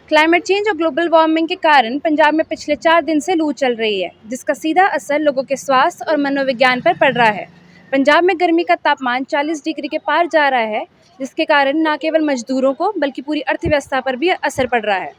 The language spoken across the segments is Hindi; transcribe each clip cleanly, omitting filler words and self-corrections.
क्लाइमेट चेंज और ग्लोबल वार्मिंग के कारण पंजाब में पिछले 4 दिन से लू चल रही है, जिसका सीधा असर लोगों के स्वास्थ्य और मनोविज्ञान पर पड़ रहा है। पंजाब में गर्मी का तापमान 40 डिग्री के पार जा रहा है, जिसके कारण न केवल मजदूरों को बल्कि पूरी अर्थव्यवस्था पर भी असर पड़ रहा है।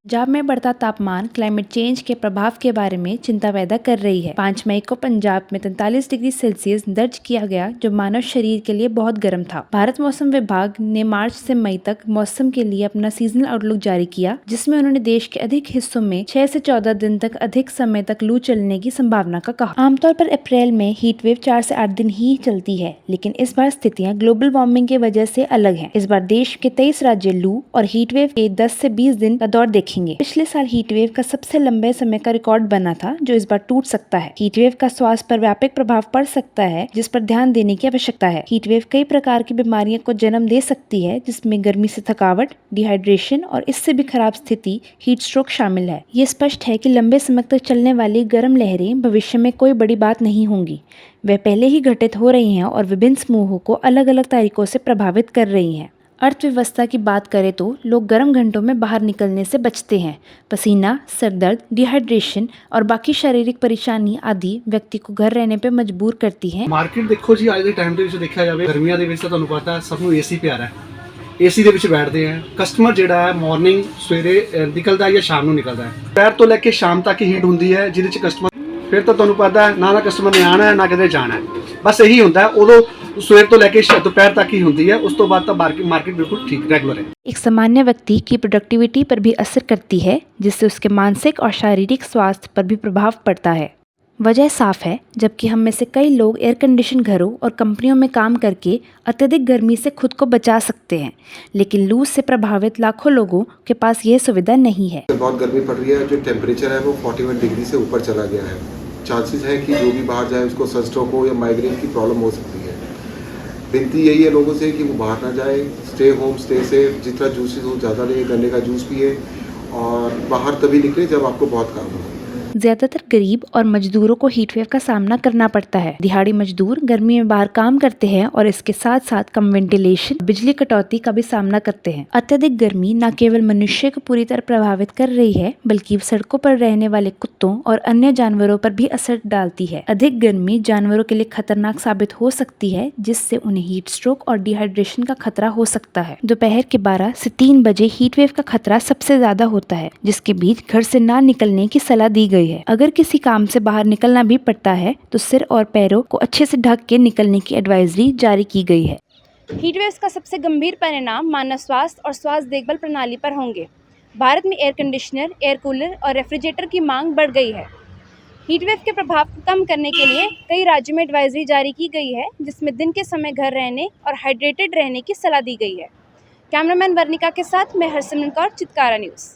पंजाब में बढ़ता तापमान क्लाइमेट चेंज के प्रभाव के बारे में चिंता पैदा कर रही है। 5 मई को पंजाब में 43 डिग्री सेल्सियस दर्ज किया गया, जो मानव शरीर के लिए बहुत गर्म था। भारत मौसम विभाग ने मार्च से मई तक मौसम के लिए अपना सीजनल आउटलुक जारी किया, जिसमें उन्होंने देश के अधिक हिस्सों में 6 से 14 दिन तक अधिक समय तक लू चलने की संभावना का कहा। आमतौर पर अप्रैल में हीट वेव 4 से 8 दिन ही चलती है, लेकिन इस बार स्थितियां ग्लोबल वार्मिंग की वजह से अलग है। इस बार देश के 23 राज्य लू और हीट वेव के 10 से 20 दिन का दौर देखेंगे। पिछले साल हीट वेव का सबसे लंबे समय का रिकॉर्ड बना था, जो इस बार टूट सकता है। हीट वेव का स्वास्थ्य पर व्यापक प्रभाव पड़ सकता है, जिस पर ध्यान देने की आवश्यकता है। हीट वेव कई प्रकार की बीमारियों को जन्म दे सकती है, जिसमें गर्मी से थकावट, डिहाइड्रेशन और इससे भी खराब स्थिति हीट स्ट्रोक शामिल है। ये स्पष्ट है कि लंबे समय तक चलने वाली गर्म लहरें भविष्य में कोई बड़ी बात नहीं होंगी। वे पहले ही घटित हो रही हैं और विभिन्न समूहों को अलग अलग तरीकों से प्रभावित कर रही हैं। अर्थव्यवस्था की बात करें तो लोग गर्म घंटों में बाहर निकलने से बचते हैं। पसीना, सरदर्द, डिहाइड्रेशन और बाकी शारीरिक परेशानी आदि व्यक्ति को घर रहने पे मजबूर करती हैं। मार्केट देखो जी, आज के टाइम ਦੇ ਵਿੱਚ ਦੇਖਿਆ ਜਾਵੇ ਗਰਮੀਆਂ ਦੇ ਵਿੱਚ ਤਾਂ ਤੁਹਾਨੂੰ ਪਤਾ ਸਭ ਨੂੰ ਏਸੀ ਪਿਆਰਾ ਹੈ। ਏਸੀ ਦੇ ਵਿੱਚ ਬੈਠਦੇ ਆ। ਕਸਟਮਰ ਜਿਹੜਾ ਹੈ ਮਾਰਨਿੰਗ ਸਵੇਰੇ ਨਿਕਲਦਾ ਹੈ ਜਾਂ ਸ਼ਾਮ ਨੂੰ ਨਿਕਲਦਾ ਹੈ। ਦੁਪਹਿਰ ਤੋਂ ਲੈ ਕੇ ਸ਼ਾਮ ਤੱਕ ਹੀਟ ਹੁੰਦੀ ਹੈ, ਜਿਹਦੇ ਚ ਕਸਟਮਰ ਫਿਰ ਤਾਂ ਤੁਹਾਨੂੰ ਪਤਾ ਹੈ ਨਾ ਕਸਟਮਰ ਨੇ ਆਣਾ ਹੈ ਨਾ ਕਿਤੇ ਜਾਣਾ ਹੈ। ਬਸ ਇਹੀ ਹੁੰਦਾ ਉਦੋਂ सवेर तो लेके दोपहर तक ही होती है, उस तो बाद तो मार्केट बिल्कुल ठीक रेगुलर है। एक सामान्य व्यक्ति की प्रोडक्टिविटी पर भी असर करती है, जिससे उसके मानसिक और शारीरिक स्वास्थ्य पर भी प्रभाव पड़ता है। वजह साफ है, जबकि हम में से कई लोग एयर कंडीशन घरों और कंपनियों में काम करके अत्यधिक गर्मी से खुद को बचा सकते हैं, लेकिन लू से प्रभावित लाखों लोगों के पास यह सुविधा नहीं है। बहुत गर्मी पड़ रही है, जो टेम्परेचर है वो 41 डिग्री से ऊपर चला गया है। चांसेस है कि जो भी बाहर जाए उसको सनस्ट्रोक हो या माइग्रेन की प्रॉब्लम हो सकती है। विनती यही है लोगों से कि वो बाहर ना जाए, स्टे होम, स्टे सेफ, जितना जूसेस हो ज़्यादा लें, गन्ने का जूस पिए और बाहर तभी निकले जब आपको बहुत काम हो। ज्यादातर गरीब और मजदूरों को हीट वेव का सामना करना पड़ता है। दिहाड़ी मजदूर गर्मी में बाहर काम करते हैं और इसके साथ साथ कम वेंटिलेशन, बिजली कटौती का भी सामना करते हैं। अत्यधिक गर्मी न केवल मनुष्य को पूरी तरह प्रभावित कर रही है, बल्कि सड़कों पर रहने वाले कुत्तों और अन्य जानवरों पर भी असर डालती है। अधिक गर्मी जानवरों के लिए खतरनाक साबित हो सकती है, जिससे उन्हें हीट स्ट्रोक और डिहाइड्रेशन का खतरा हो सकता है। दोपहर के 12 से 3 बजे हीट वेव का खतरा सबसे ज्यादा होता है, जिसके बीच घर से ना निकलने की सलाह दी गई है। अगर किसी काम से बाहर निकलना भी पड़ता है तो सिर और पैरों को अच्छे से ढक के निकलने की एडवाइजरी जारी की गई है। हीट वेव्स का सबसे गंभीर परिणाम मानव स्वास्थ्य और स्वास्थ्य देखभाल प्रणाली पर होंगे। भारत में एयर कंडीशनर, एयर कूलर और रेफ्रिजरेटर की मांग बढ़ गई है। हीट वेव के प्रभाव को कम करने के लिए कई राज्यों में एडवाइजरी जारी की गई है, जिसमें दिन के समय घर रहने और हाइड्रेटेड रहने की सलाह दी गई है। कैमरामैन वर्णिका के साथ मैं हरसिमरन कौर, चितकारा न्यूज़।